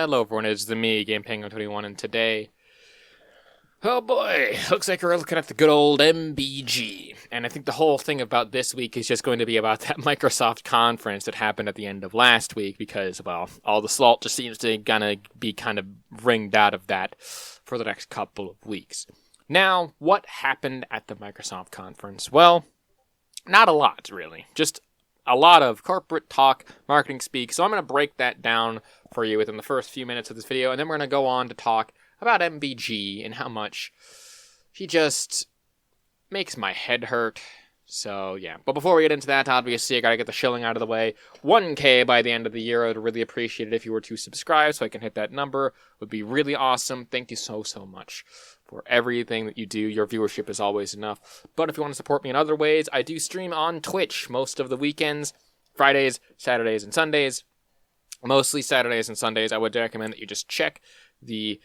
Hello everyone, it's the me, Game Penguin 21, and today, oh boy, looks like we're looking at the good old MBG. And I think the whole thing about this week is just going to be about that Microsoft conference that happened at the end of last week, because, well, all the salt just seems to gonna be kind of wringed out of that for the next couple of weeks. Now, what happened at the Microsoft conference? Well, not a lot, really. Just a lot of corporate talk, marketing speak. So I'm going to break that down for you within the first few minutes of this video, and then we're going to go on to talk about MBG and how much he just makes my head hurt. So, yeah. But before we get into that, obviously, I got to get the shilling out of the way. 1K by the end of the year. I would really appreciate it if you were to subscribe so I can hit that number. It would be really awesome. Thank you so much for everything that you do. Your viewership is always enough. But if you want to support me in other ways, I do stream on Twitch most of the weekends. Fridays, Saturdays, and Sundays. Mostly Saturdays and Sundays. I would recommend that you just check the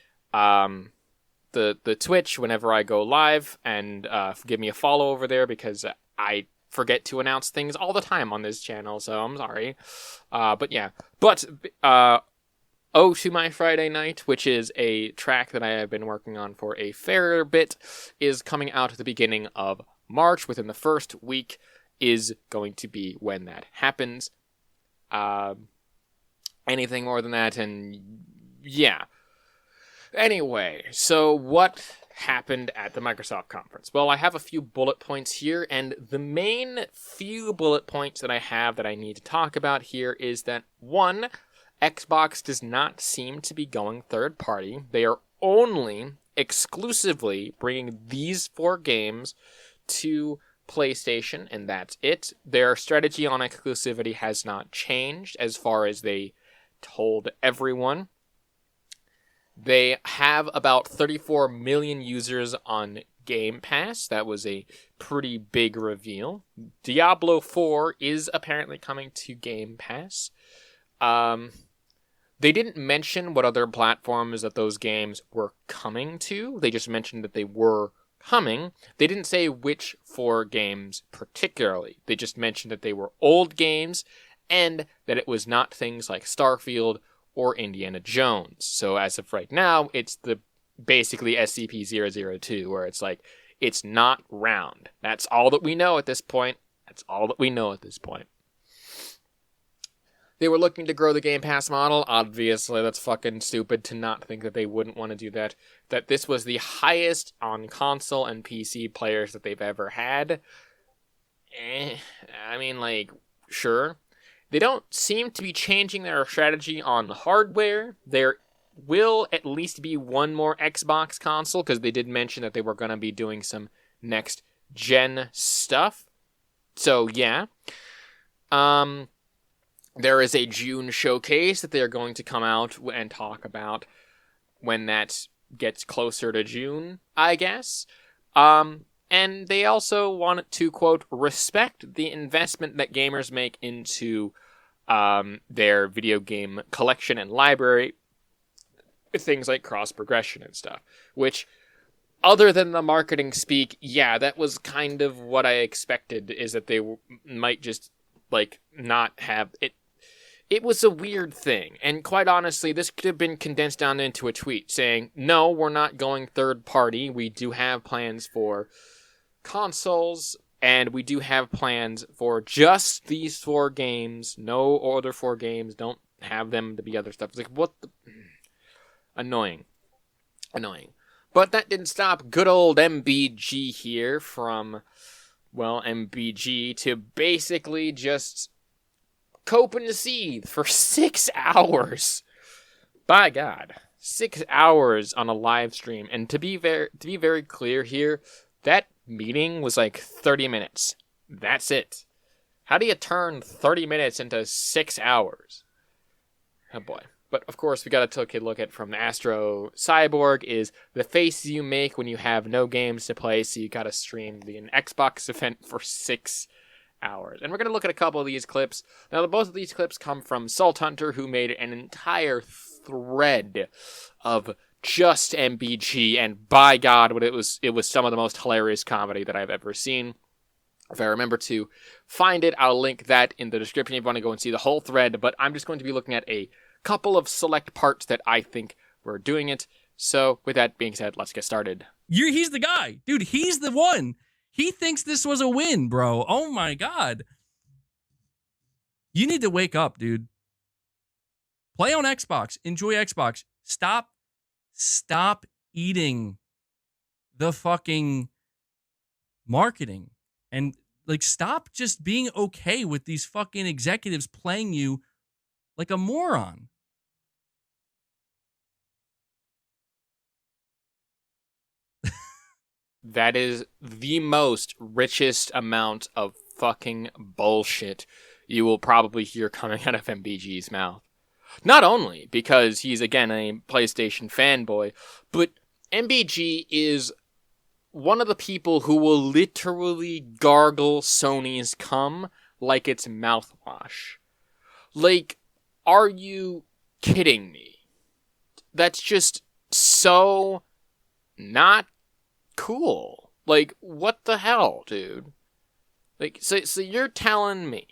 Twitch whenever I go live and give me a follow over there, because I forget to announce things all the time on this channel, so I'm sorry. But yeah. But Oh to My Friday Night, which is a track that I have been working on for a fair bit, is coming out at the beginning of March. Within the first week is going to be when that happens. Anything more than that, and yeah. Anyway, so what happened at the Microsoft conference? Well, I have a few bullet points here, and the main few bullet points that I have that I need to talk about here is that, one, Xbox does not seem to be going third party. They are only exclusively bringing these 4 games to PlayStation, and that's it. Their strategy on exclusivity has not changed as far as they told everyone. They have about 34 million users on Game Pass. That was a pretty big reveal. Diablo 4 is apparently coming to Game Pass. They didn't mention what other platforms that those games were coming to. They just mentioned that they were coming. They didn't say which 4 games particularly. They just mentioned that they were old games and that it was not things like Starfield or Indiana Jones. So as of right now, it's the basically SCP-002, where it's like, it's not round. That's all that we know at this point. They were looking to grow the Game Pass model. Obviously, that's fucking stupid to not think that they wouldn't want to do that. That this was the highest on console and PC players that they've ever had. I mean, like, sure. They don't seem to be changing their strategy on hardware. There will at least be one more Xbox console, because they did mention that they were going to be doing some next-gen stuff. So, yeah. There is a June showcase that they're going to come out and talk about when that gets closer to June, I guess. And they also want to, quote, respect the investment that gamers make into their video game collection and library, with things like cross-progression and stuff. Which, other than the marketing speak, yeah, that was kind of what I expected, is that they might just, like, not have it. It was a weird thing, and quite honestly, this could have been condensed down into a tweet saying, no, we're not going third party, we do have plans for consoles, and we do have plans for just these 4 games, no other 4 games, don't have them to be other stuff. It's like, what the... Annoying. But that didn't stop good old MBG here from, well, MBG to basically just cope and seethe for 6 hours. By God, 6 hours on a live stream. And to be very clear here, that meeting was like 30 minutes. That's it. How do you turn 30 minutes into 6 hours? Oh boy. But of course, we gotta take a look at from Astro Cyborg is the face you make when you have no games to play, so you gotta stream the Xbox event for 6 hours. And we're gonna look at a couple of these clips. Now, both of these clips come from Salt Hunter, who made an entire thread of just MBG, and by God, it was some of the most hilarious comedy that I've ever seen. If I remember to find it, I'll link that in the description if you want to go and see the whole thread, but I'm just going to be looking at a couple of select parts that I think were doing it. So with that being said, let's get started. He's the guy. Dude, he's the one. He thinks this was a win, bro. Oh my God. You need to wake up, dude. Play on Xbox. Enjoy Xbox. Stop eating the fucking marketing. And like, stop just being okay with these fucking executives playing you like a moron. That is the most richest amount of fucking bullshit you will probably hear coming out of MBG's mouth. Not only because he's, again, a PlayStation fanboy, but MBG is one of the people who will literally gargle Sony's cum like it's mouthwash. Like, are you kidding me? That's just so not cool. Like, what the hell, dude? Like, so you're telling me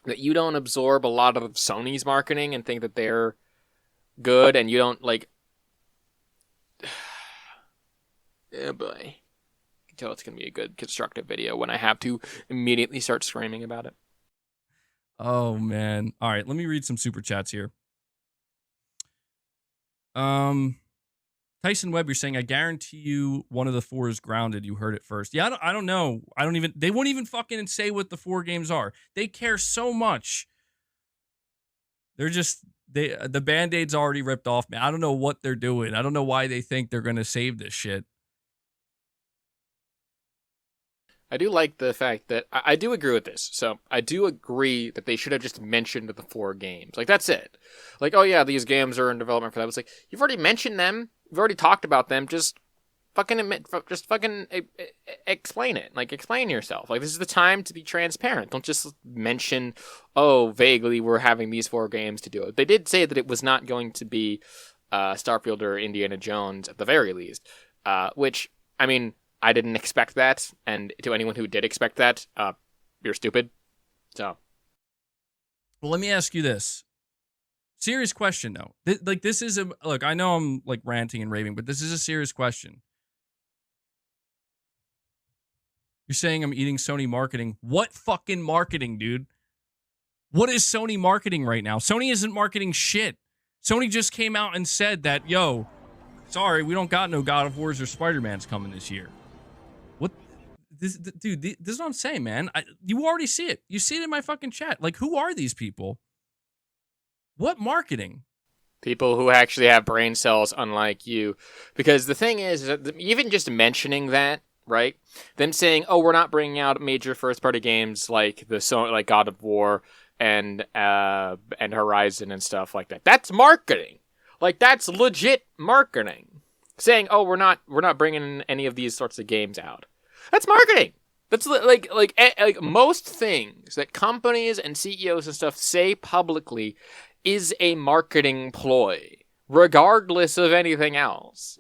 that you don't absorb a lot of Sony's marketing and think that they're good, and you don't, like... Oh boy. I can tell it's going to be a good, constructive video when I have to immediately start screaming about it. Oh, man. All right, let me read some super chats here. Tyson Webb, you're saying, I guarantee you one of the 4 is grounded. You heard it first. Yeah, I don't know. They won't even fucking say what the 4 games are. They care so much. The Band-Aid's already ripped off, man. I don't know what they're doing. I don't know why they think they're going to save this shit. I do like the fact that I do agree with this. So I do agree that they should have just mentioned the 4 games. Like, that's it. Like, oh yeah, these games are in development for that. It's like, you've already mentioned them. You've already talked about them. Just fucking explain it. Like, explain yourself. Like, this is the time to be transparent. Don't just mention, oh, vaguely we're having these 4 games to do it. They did say that it was not going to be Starfield or Indiana Jones at the very least. Which, I mean, I didn't expect that, and to anyone who did expect that, you're stupid. So, well, let me ask you this. Serious question, though. This is look, I know I'm, like, ranting and raving, but this is a serious question. You're saying I'm eating Sony marketing. What fucking marketing, dude? What is Sony marketing right now? Sony isn't marketing shit. Sony just came out and said that, yo, sorry, we don't got no God of Wars or Spider-Man's coming this year. What? This is what I'm saying, man. You already see it. You see it in my fucking chat. Like, who are these people? What marketing? People who actually have brain cells, unlike you. Because the thing is that even just mentioning that, right? Them saying, "Oh, we're not bringing out major first-party games like like God of War and Horizon and stuff like that." That's marketing. Like, that's legit marketing. Saying, "Oh, we're not bringing any of these sorts of games out." That's marketing. That's like most things that companies and CEOs and stuff say publicly is a marketing ploy, regardless of anything else.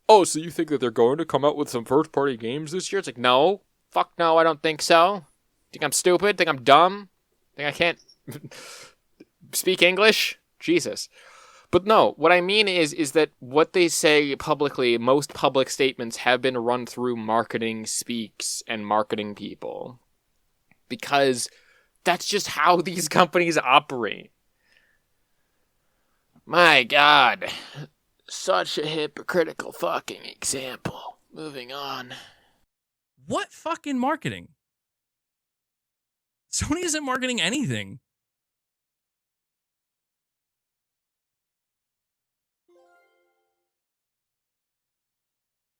Oh, so you think that they're going to come out with some first-party games this year? It's like, no. Fuck no, I don't think so. Think I'm stupid? Think I'm dumb? Think I can't speak English? Jesus. But no, what I mean is that what they say publicly, most public statements have been run through marketing speaks and marketing people. Because that's just how these companies operate. My God. Such a hypocritical fucking example. Moving on. What fucking marketing? Sony isn't marketing anything.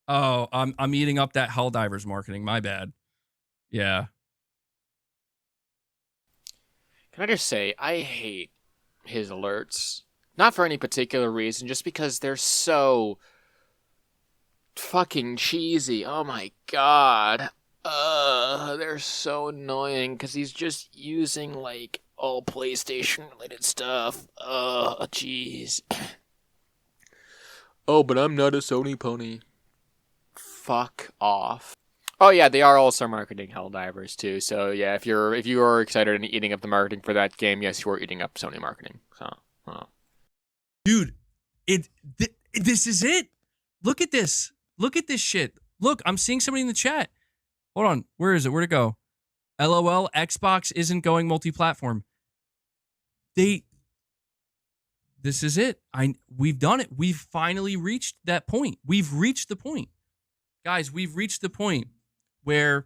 Oh, I'm eating up that Helldivers marketing. My bad. Yeah. Can I just say, I hate his alerts. Not for any particular reason, just because they're so fucking cheesy. Oh my god. They're so annoying, because he's just using, like, all PlayStation-related stuff. Jeez. Oh, but I'm not a Sony pony. Fuck off. Oh yeah, they are also marketing Helldivers too. So yeah, if you are excited and eating up the marketing for that game, yes, you are eating up Sony marketing. So, well. Dude, this is it. Look at this. Look at this shit. Look, I'm seeing somebody in the chat. Hold on. Where is it? Where'd it go? LOL, Xbox isn't going multi-platform. This is it. We've done it. We've finally reached that point. We've reached the point. Guys, we've reached the point where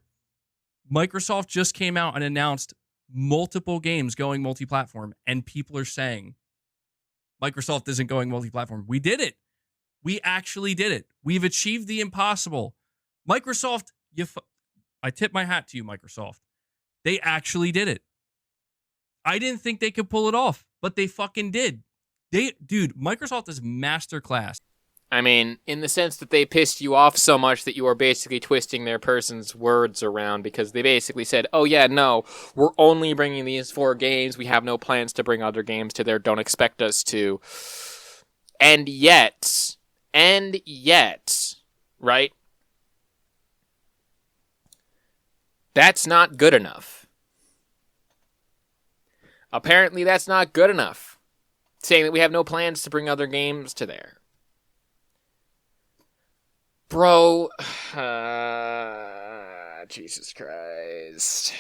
Microsoft just came out and announced multiple games going multi-platform, and people are saying Microsoft isn't going multi-platform. We did it. We actually did it. We've achieved the impossible. Microsoft, I tip my hat to you, Microsoft. They actually did it. I didn't think they could pull it off, but they fucking did. Dude, Microsoft is masterclass. I mean, in the sense that they pissed you off so much that you are basically twisting their person's words around, because they basically said, oh yeah, no, we're only bringing these 4 games. We have no plans to bring other games to there. Don't expect us to. And yet, right? That's not good enough. Apparently, that's not good enough. Saying that we have no plans to bring other games to there. Bro, Jesus Christ.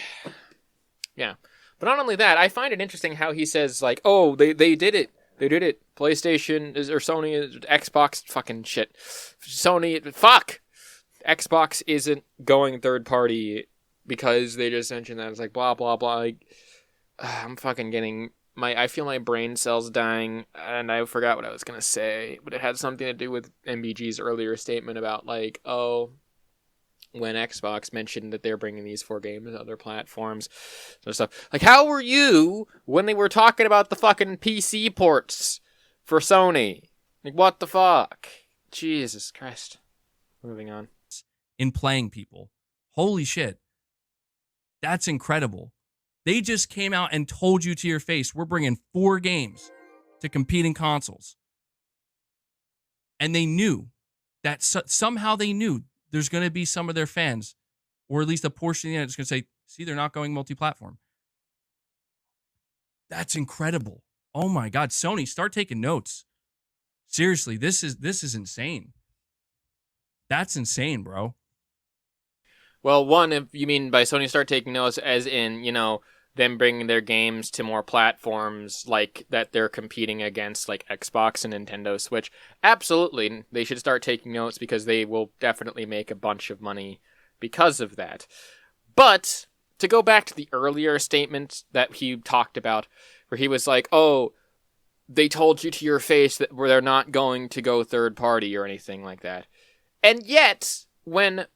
Yeah. But not only that, I find it interesting how he says, like, oh, they did it. They did it. PlayStation or Sony, Xbox, fucking shit. Sony, fuck! Xbox isn't going third party because they just mentioned that. It's like, blah, blah, blah. Like, I'm fucking getting... I feel my brain cells dying, and I forgot what I was going to say, but it had something to do with MBG's earlier statement about, like, oh, when Xbox mentioned that they're bringing these 4 games to other platforms, so stuff. Like, how were you when they were talking about the fucking PC ports for Sony? Like, what the fuck? Jesus Christ. Moving on. In playing people. Holy shit. That's incredible. They just came out and told you to your face, we're bringing 4 games to competing consoles. And they knew that somehow they knew there's going to be some of their fans, or at least a portion of the internet, that's going to say, see, they're not going multi-platform. That's incredible. Oh my God, Sony, start taking notes. Seriously, this is insane. That's insane, bro. Well, one, if you mean by Sony start taking notes, as in, you know, them bringing their games to more platforms, like that they're competing against, like Xbox and Nintendo Switch. Absolutely, they should start taking notes, because they will definitely make a bunch of money because of that. But to go back to the earlier statement that he talked about, where he was like, oh, they told you to your face that they're not going to go third party or anything like that. And yet, when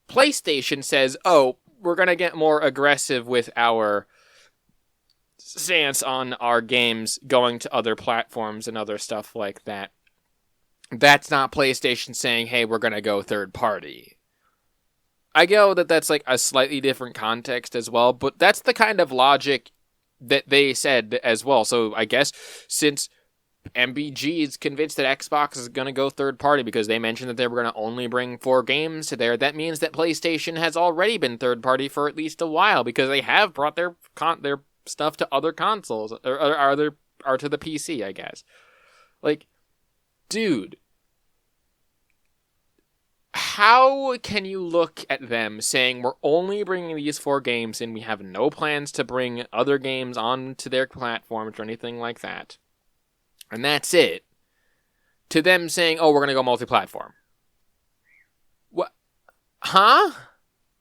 PlayStation says, oh, we're going to get more aggressive with our stance on our games going to other platforms and other stuff like that, that's not PlayStation saying, hey, we're going to go third party. I know that that's like a slightly different context as well, but that's the kind of logic that they said as well. So I guess since MBG is convinced that Xbox is going to go third party because they mentioned that they were going to only bring 4 games to there, that means that PlayStation has already been third party for at least a while, because they have brought their stuff to other consoles, or to the PC, I guess. Like, dude, how can you look at them saying we're only bringing these 4 games and we have no plans to bring other games onto their platforms or anything like that, and that's it, to them saying, oh, we're going to go multi-platform? What? Huh?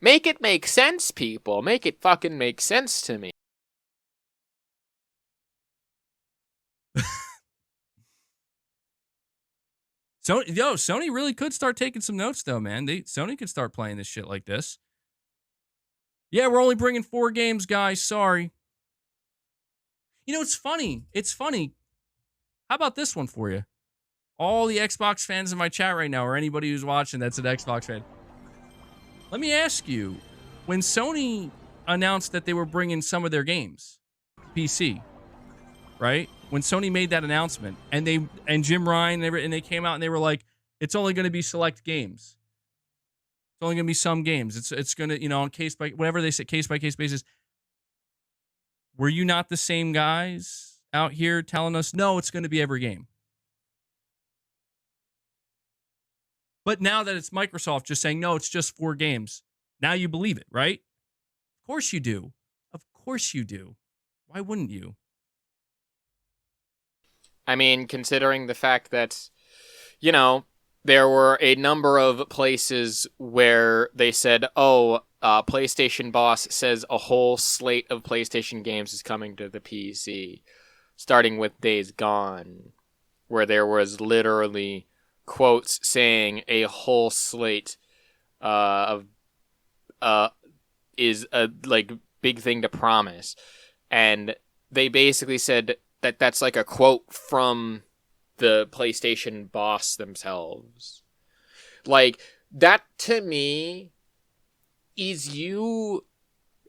Make it make sense, people. Make it fucking make sense to me. Sony really could start taking some notes, though, man. Sony could start playing this shit like this. Yeah, we're only bringing 4 games, guys. Sorry. You know, it's funny. It's funny. How about this one for you? All the Xbox fans in my chat right now, or anybody who's watching that's an Xbox fan. Let me ask you, when Sony announced that they were bringing some of their games, PC, right? When Sony made that announcement, and Jim Ryan, and they came out and they were like, it's only going to be select games. It's only going to be some games. It's going to, on case by case by case basis. Were you not the same guys out here telling us, no, it's going to be every game? But now that it's Microsoft just saying, no, it's just 4 games, now you believe it, right? Of course you do. Of course you do. Why wouldn't you? I mean, considering the fact that, there were a number of places where they said, PlayStation boss says a whole slate of PlayStation games is coming to the PC, starting with Days Gone, where there was literally quotes saying a whole slate of is a big thing to promise, and they basically said that that's like a quote from the PlayStation boss themselves. That to me is you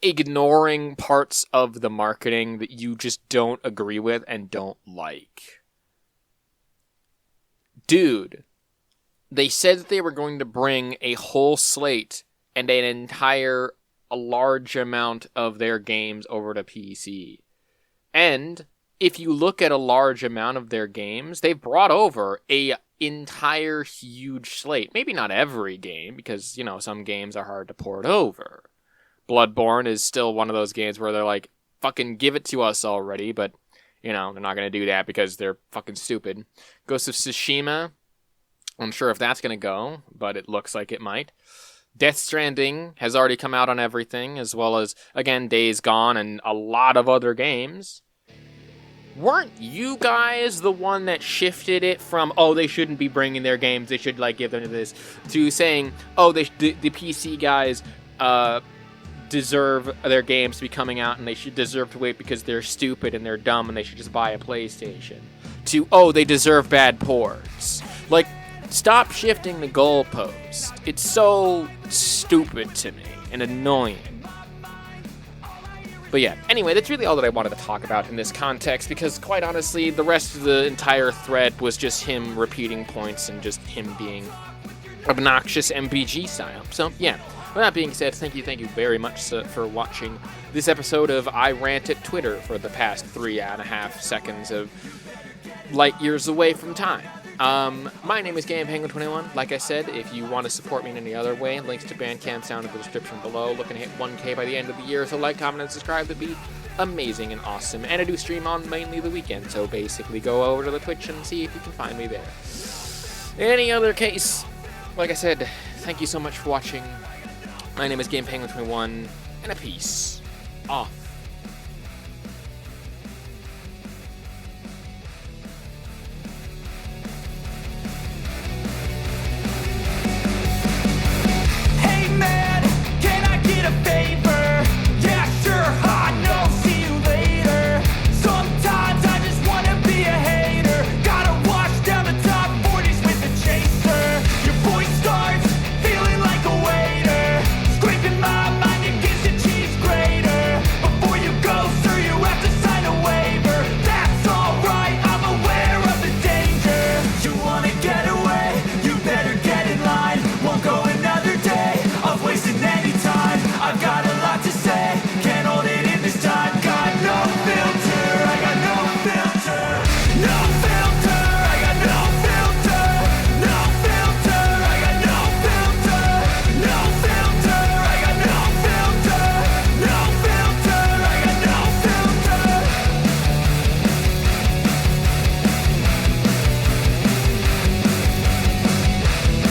ignoring parts of the marketing that you just don't agree with and don't like. Dude, they said that they were going to bring a whole slate and a large amount of their games over to PC. And if you look at a large amount of their games, they've brought over a entire huge slate. Maybe not every game, because, some games are hard to port over. Bloodborne is still one of those games where they're like, fucking give it to us already, but, they're not going to do that because they're fucking stupid. Ghost of Tsushima, I'm unsure if that's going to go, but it looks like it might. Death Stranding has already come out on everything, as well as, again, Days Gone and a lot of other games. Weren't you guys the one that shifted it from, they shouldn't be bringing their games, they should, give them to this, to saying, the PC guys deserve their games to be coming out and they should deserve to wait because they're stupid and they're dumb and they should just buy a PlayStation, to, they deserve bad ports. Stop shifting the goalpost. It's so stupid to me and annoying. But yeah, anyway, that's really all that I wanted to talk about in this context, because quite honestly, the rest of the entire thread was just him repeating points and just him being obnoxious MPG style. So yeah, with that being said, thank you very much for watching this episode of I Rant at Twitter for the past 3.5 seconds of light years away from time. My name is GamePenguin21. Like I said, if you want to support me in any other way, links to Bandcamp down in the description below. Looking to hit 1K by the end of the year, so like, comment, and subscribe would be amazing and awesome. And I do stream on mainly the weekend, so basically go over to the Twitch and see if you can find me there. In any other case, like I said, thank you so much for watching. My name is GamePenguin21, and a peace off.